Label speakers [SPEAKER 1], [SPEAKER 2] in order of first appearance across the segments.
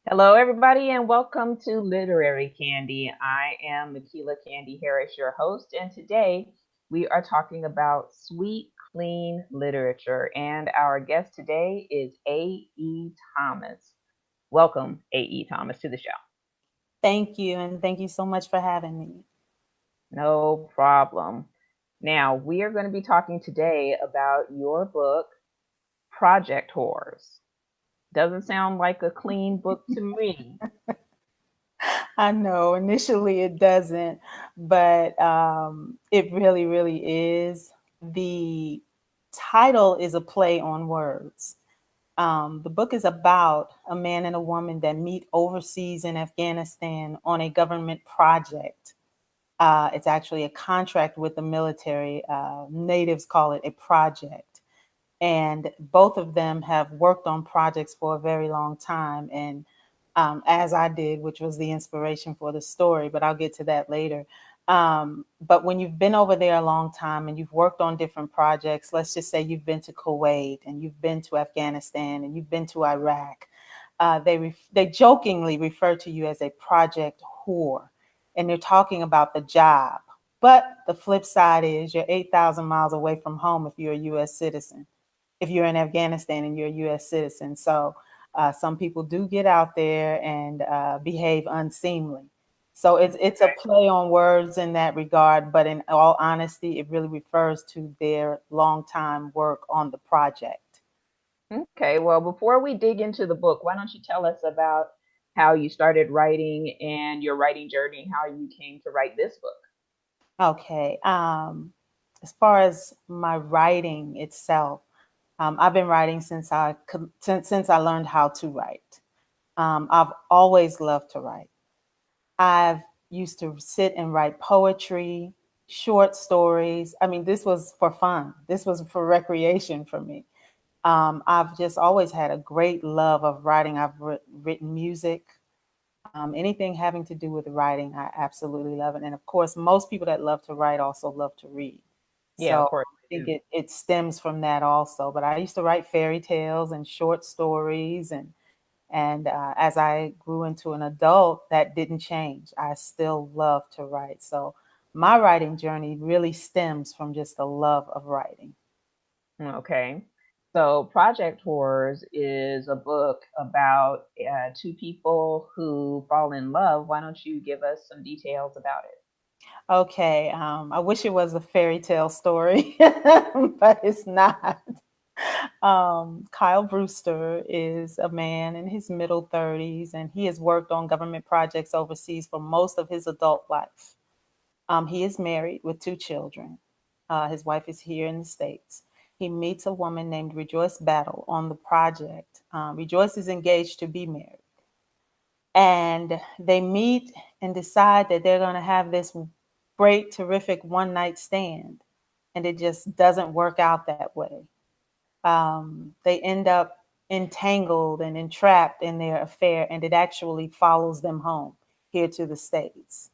[SPEAKER 1] Hello, everybody, and welcome to Literary Candy. I am Makila Candy Harris, your host, and today we are talking about sweet, clean literature. And our guest today is A.E. Thomas. Welcome, A.E. Thomas, to the show.
[SPEAKER 2] Thank you, and thank you so much for having me.
[SPEAKER 1] No problem. Now, we are going to be talking today about your book, Project Whores. Doesn't sound like a clean book to me.
[SPEAKER 2] I know initially it doesn't, but it really, really is. The title is a play on words. The book is about a man and a woman that meet overseas in Afghanistan on a government project. It's actually a contract with the military. Natives call it a project. And both of them have worked on projects for a very long time. And as I did, which was the inspiration for the story, but I'll get to that later. But when you've been over there a long time and you've worked on different projects, let's just say you've been to Kuwait and you've been to Afghanistan and you've been to Iraq, they jokingly refer to you as a project whore, and they're talking about the job. But the flip side is you're 8,000 miles away from home if you're a U.S. citizen, if you're in Afghanistan and you're a U.S. citizen. So some people do get out there and behave unseemly. So it's a play on words in that regard, but in all honesty, it really refers to their long time work on the project.
[SPEAKER 1] Okay, well, before we dig into the book, why don't you tell us about how you started writing and your writing journey, how you came to write this book?
[SPEAKER 2] Okay. As far as my writing itself, I've been writing since I learned how to write. I've always loved to write. I've used to sit and write poetry, short stories. I mean, this was for fun. This was for recreation for me. I've just always had a great love of writing. I've written music, anything having to do with writing. I absolutely love it. And of course, most people that love to write also love to read.
[SPEAKER 1] Yeah, of
[SPEAKER 2] So
[SPEAKER 1] course
[SPEAKER 2] I
[SPEAKER 1] I
[SPEAKER 2] think
[SPEAKER 1] do.
[SPEAKER 2] it stems from that also. But I used to write fairy tales and short stories, and as I grew into an adult, that didn't change. I still love to write. So my writing journey really stems from just a love of writing.
[SPEAKER 1] Okay. So, Project Whores is a book about two people who fall in love. Why don't you give us some details about it?
[SPEAKER 2] Okay, I wish it was a fairy tale story, but it's not. Kyle Brewster is a man in his middle 30s, and he has worked on government projects overseas for most of his adult life. He is married with two children. His wife is here in the States. He meets a woman named Rejoice Battle on the project. Rejoice is engaged to be married. And they meet and decide that they're going to have this great, terrific one night stand. And it just doesn't work out that way. They end up entangled and entrapped in their affair, and it actually follows them home here to the States.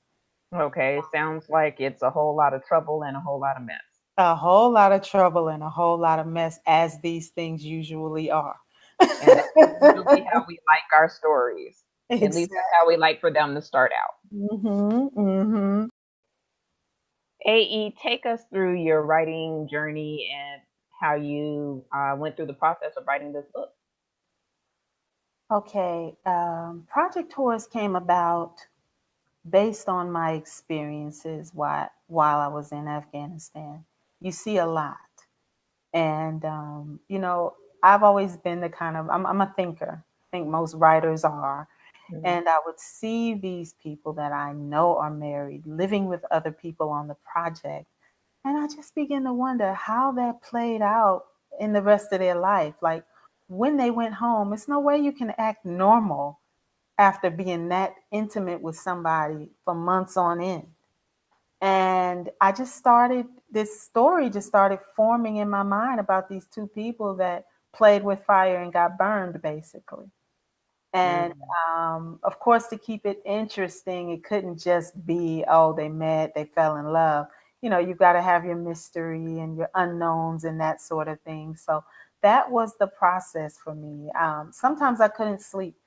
[SPEAKER 1] Okay, sounds like it's a whole lot of trouble and a whole lot of mess.
[SPEAKER 2] A whole lot of trouble and a whole lot of mess, as these things usually are.
[SPEAKER 1] And that's usually how we like our stories. At least that's how we
[SPEAKER 2] Exactly.
[SPEAKER 1] like for them to start out.
[SPEAKER 2] Hmm. Hmm.
[SPEAKER 1] AE, take us through your writing journey and how you went through the process of writing this book.
[SPEAKER 2] Okay. Project Taurus came about based on my experiences while I was in Afghanistan. You see a lot. And, I've always been the kind of, I'm a thinker. I think most writers are.
[SPEAKER 1] Mhm.
[SPEAKER 2] And I would see these people that I know are married living with other people on the project. And I just begin to wonder how that played out in the rest of their life. Like when they went home, it's no way you can act normal after being that intimate with somebody for months on end. And this story just started forming in my mind about these two people that played with fire and got burned, basically. And
[SPEAKER 1] Mm.
[SPEAKER 2] of course, to keep it interesting, it couldn't just be, oh, they met, they fell in love. You've got to have your mystery and your unknowns and that sort of thing. So that was the process for me. Sometimes I couldn't sleep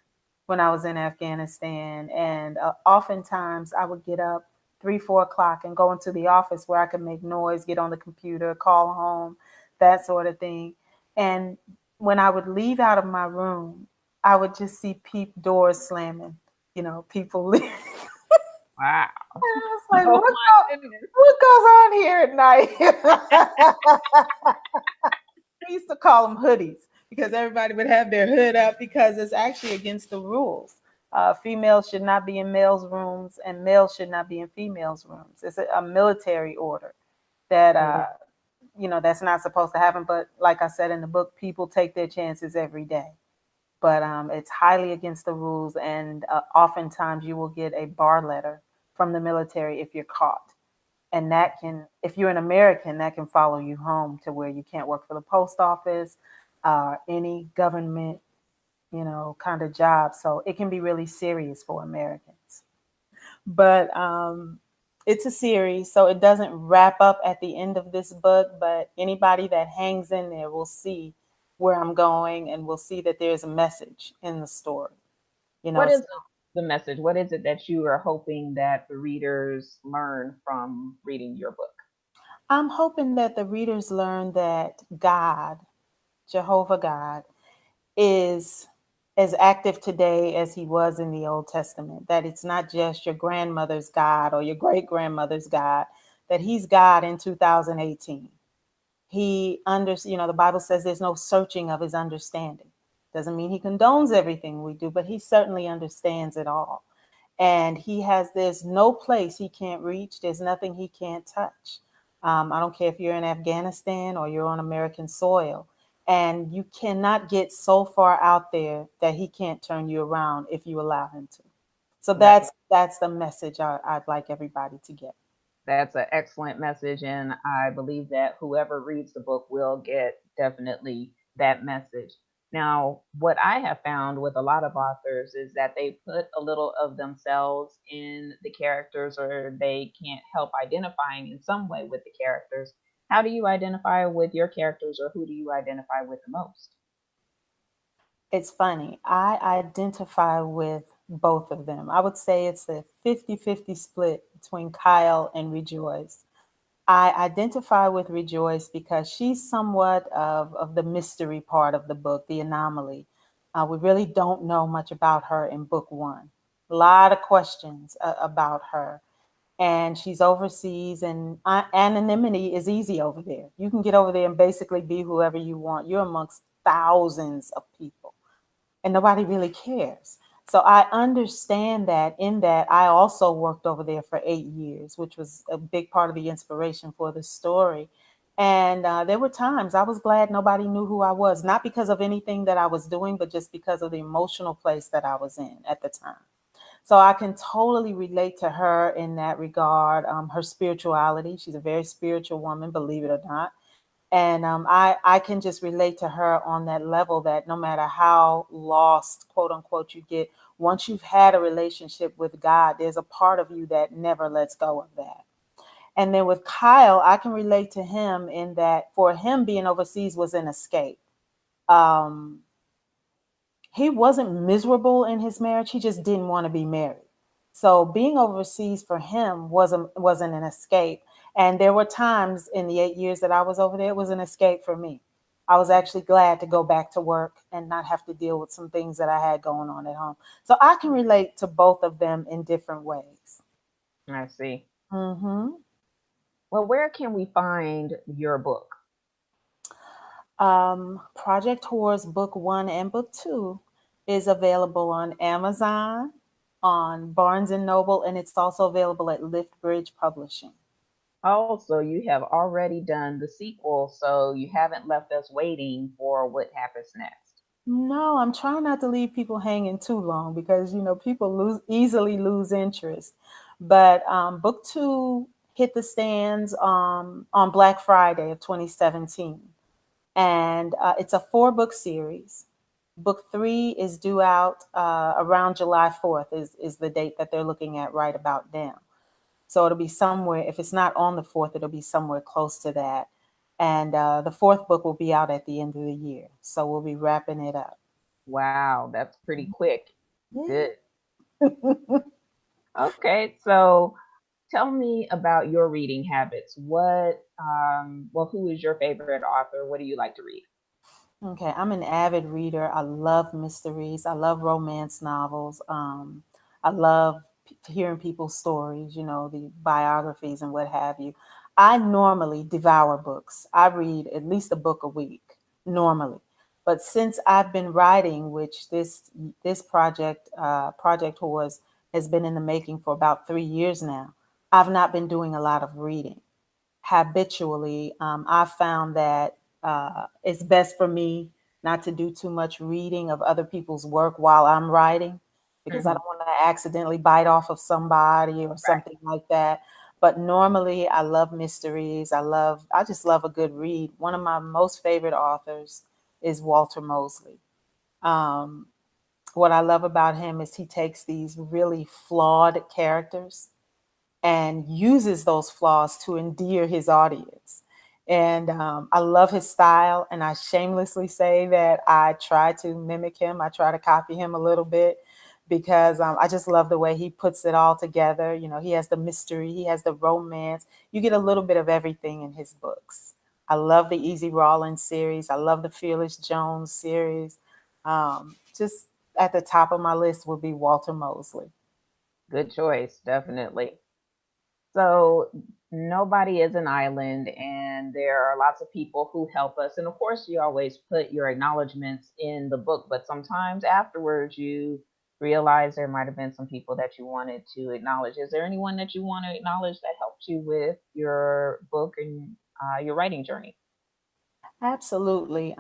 [SPEAKER 2] when I was in Afghanistan. And oftentimes I would get up 3, 4 o'clock and go into the office where I could make noise, get on the computer, call home, that sort of thing. And when I would leave out of my room, I would just see doors slamming, people leaving.
[SPEAKER 1] Wow.
[SPEAKER 2] I was like,
[SPEAKER 1] Oh my goodness.
[SPEAKER 2] what goes on here at night? We used to call them hoodies because everybody would have their hood up because it's actually against the rules. Females should not be in males' rooms, and males should not be in females' rooms. It's a military order that
[SPEAKER 1] Mhm.
[SPEAKER 2] that's not supposed to happen. But like I said in the book, people take their chances every day. But it's highly against the rules, and oftentimes you will get a bar letter from the military if you're caught. And that can, if you're an American, that can follow you home to where you can't work for the post office, any government, kind of job. So it can be really serious for Americans. But it's a series, so it doesn't wrap up at the end of this book. But anybody that hangs in there will see where I'm going and will see that there's a message in the story.
[SPEAKER 1] What
[SPEAKER 2] So
[SPEAKER 1] is the message? What is it that you are hoping that the readers learn from reading your book?
[SPEAKER 2] I'm hoping that the readers learn that God, Jehovah God, is as active today as he was in the Old Testament. That it's not just your grandmother's God or your great grandmother's God, that he's God in 2018. The Bible says there's no searching of his understanding. Doesn't mean he condones everything we do, but he certainly understands it all. And there's no place he can't reach, there's nothing he can't touch. I don't care if you're in Afghanistan or you're on American soil. And you cannot get so far out there that he can't turn you around if you allow him to. So
[SPEAKER 1] That
[SPEAKER 2] that's the message I'd like everybody to get.
[SPEAKER 1] that's an excellent message, and I believe that whoever reads the book will get definitely that message. Now, what I have found with a lot of authors is that they put a little of themselves in the characters, or they can't help identifying in some way with the characters. How do you identify with your characters, or who do you identify with the most?
[SPEAKER 2] It's funny. I identify with both of them. I would say it's a 50-50 split between Kyle and Rejoice. I identify with Rejoice because she's somewhat of the mystery part of the book, the anomaly. We really don't know much about her in book one. A lot of questions about her. And she's overseas, and anonymity is easy over there. You can get over there and basically be whoever you want. You're amongst thousands of people and nobody really cares. So I understand that. In that, I also worked over there for 8 years, which was a big part of the inspiration for the story. And there were times I was glad nobody knew who I was, not because of anything that I was doing, but just because of the emotional place that I was in at the time. So I can totally relate to her in that regard. Her spirituality, she's a very spiritual woman, believe it or not. And I can just relate to her on that level, that no matter how lost, quote unquote, you get, once you've had a relationship with God, there's a part of you that never lets go of that. And then with Kyle, I can relate to him in that for him, being overseas was an escape. Um, he wasn't miserable in his marriage. He just didn't want to be married. So being overseas for him wasn't an escape. And there were times in the 8 years that I was over there, it was an escape for me. I was actually glad to go back to work and not have to deal with some things that I had going on at home. So I can relate to both of them in different ways.
[SPEAKER 1] I see.
[SPEAKER 2] Hmm.
[SPEAKER 1] Well, where can we find your book?
[SPEAKER 2] Project Horrors Book One and Book Two is available on Amazon, on Barnes and Noble, and it's also available at Liftbridge Publishing.
[SPEAKER 1] Also, you have already done the sequel, so you haven't left us waiting for what happens next.
[SPEAKER 2] No, I'm trying not to leave people hanging too long because people easily lose interest. But Book Two hit the stands on Black Friday of 2017, and it's a 4 book series. Book three is due out around July 4th is the date that they're looking at right about now. So it'll be somewhere, if it's not on the 4th, it'll be somewhere close to that. And the 4th book will be out at the end of the year. So we'll be wrapping it up.
[SPEAKER 1] Wow, that's pretty quick.
[SPEAKER 2] Yeah.
[SPEAKER 1] Good. Okay, so tell me about your reading habits. Well, who is your favorite author? What do you like to read?
[SPEAKER 2] Okay, I'm an avid reader. I love mysteries. I love romance novels. I love hearing people's stories, the biographies and what have you. I normally devour books. I read at least a book a week, normally. But since I've been writing, which this project has been in the making for about 3 years now, I've not been doing a lot of reading habitually. I found that it's best for me not to do too much reading of other people's work while I'm writing because I
[SPEAKER 1] Hmm.
[SPEAKER 2] don't want to accidentally bite off of somebody or
[SPEAKER 1] Right.
[SPEAKER 2] something like that. But normally, I love mysteries. I just love a good read. One of my most favorite authors is Walter Mosley. Um, what I love about him is he takes these really flawed characters and uses those flaws to endear his audience. And I love his style. And I shamelessly say that I try to mimic him, I try to copy him a little bit because I just love the way he puts it all together. He has the mystery, he has the romance. You get a little bit of everything in his books. I love the Easy Rawlins series, I love the Fearless Jones series. Just at the top of my list would be Walter Mosley.
[SPEAKER 1] Good choice, definitely. So nobody is an island, and there are lots of people who help us. And of course, you always put your acknowledgments in the book, but sometimes afterwards you realize there might have been some people that you wanted to acknowledge. Is there anyone that you want to acknowledge that helped you with your book and your writing journey?
[SPEAKER 2] Absolutely.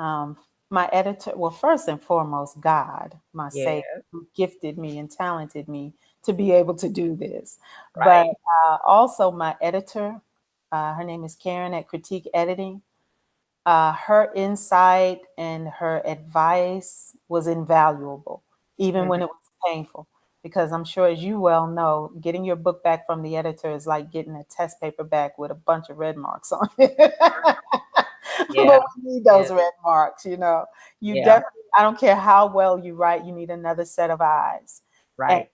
[SPEAKER 2] My editor, well, first and foremost, God, my Savior,
[SPEAKER 1] Yeah,
[SPEAKER 2] who gifted me and talented me to be able to do this. But
[SPEAKER 1] right.
[SPEAKER 2] also, my editor, her name is Karen at Critique Editing. Her insight and her advice was invaluable, even when
[SPEAKER 1] Hmm.
[SPEAKER 2] it was painful. Because I'm sure, as you well know, getting your book back from the editor is like getting a test paper back with a bunch of red marks on it.
[SPEAKER 1] Yeah,
[SPEAKER 2] But we need those
[SPEAKER 1] yeah,
[SPEAKER 2] red marks, you know. You
[SPEAKER 1] yeah,
[SPEAKER 2] definitely, I don't care how well you write, you need another set of eyes. And
[SPEAKER 1] right,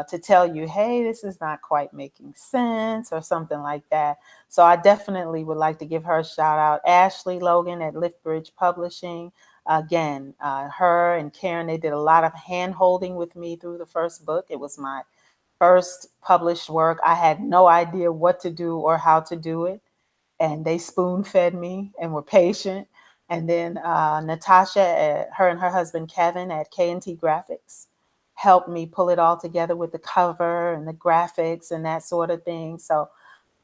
[SPEAKER 2] to tell you, hey, this is not quite making sense or something like that. So I definitely would like to give her a shout out. Ashley Logan at Liftbridge Publishing. Again, her and Karen, they did a lot of hand holding with me through the first book. It was my first published work. I had no idea what to do or how to do it, and they spoon fed me and were patient. And then Natasha, her and her husband Kevin at K&T Graphics, helped me pull it all together with the cover and the graphics and that sort of thing. So,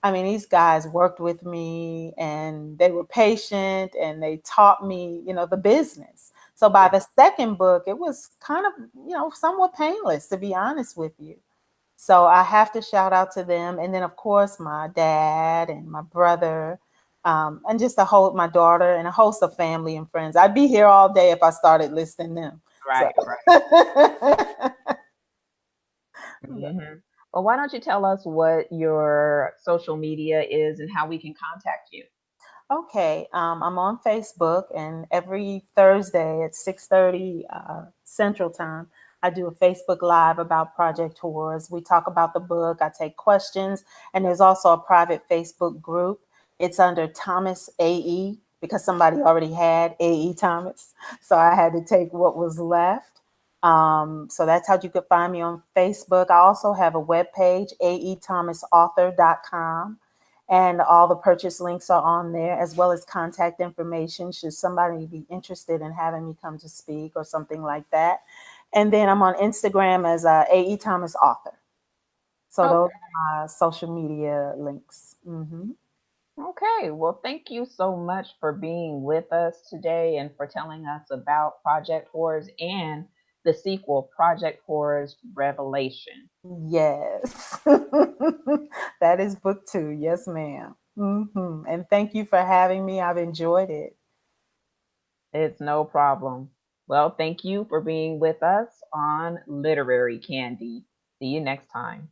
[SPEAKER 2] I mean, these guys worked with me and they were patient and they taught me, the business. So by
[SPEAKER 1] yeah,
[SPEAKER 2] the second book, it was kind of, somewhat painless, to be honest with you. So I have to shout out to them. And then, of course, my dad and my brother, and just my daughter and a host of family and friends. I'd be here all day if I started listing them. So,
[SPEAKER 1] right, right. Hmm. Well, why don't you tell us what your social media is and how we can contact you?
[SPEAKER 2] okay, I'm on Facebook, and every Thursday at 6:30 Central Time, I do a Facebook Live about Project Tours. We talk about the book. I take questions, and there's also a private Facebook group. It's under Thomas AE because somebody already had AE Thomas, so I had to take what was left. So that's how you could find me on Facebook. I also have a webpage, aethomasauthor.com, and all the purchase links are on there, as well as contact information should somebody be interested in having me come to speak or something like that. And then I'm on Instagram as AE Thomas Author. So those
[SPEAKER 1] Okay.
[SPEAKER 2] are my social media links.
[SPEAKER 1] Okay. Well, thank you so much for being with us today and for telling us about Project Horrors and the sequel, Project Horrors Revelation.
[SPEAKER 2] Yes, that is book two. Yes, ma'am. And thank you for having me. I've enjoyed it.
[SPEAKER 1] It's no problem. Well, thank you for being with us on Literary Candy. See you next time.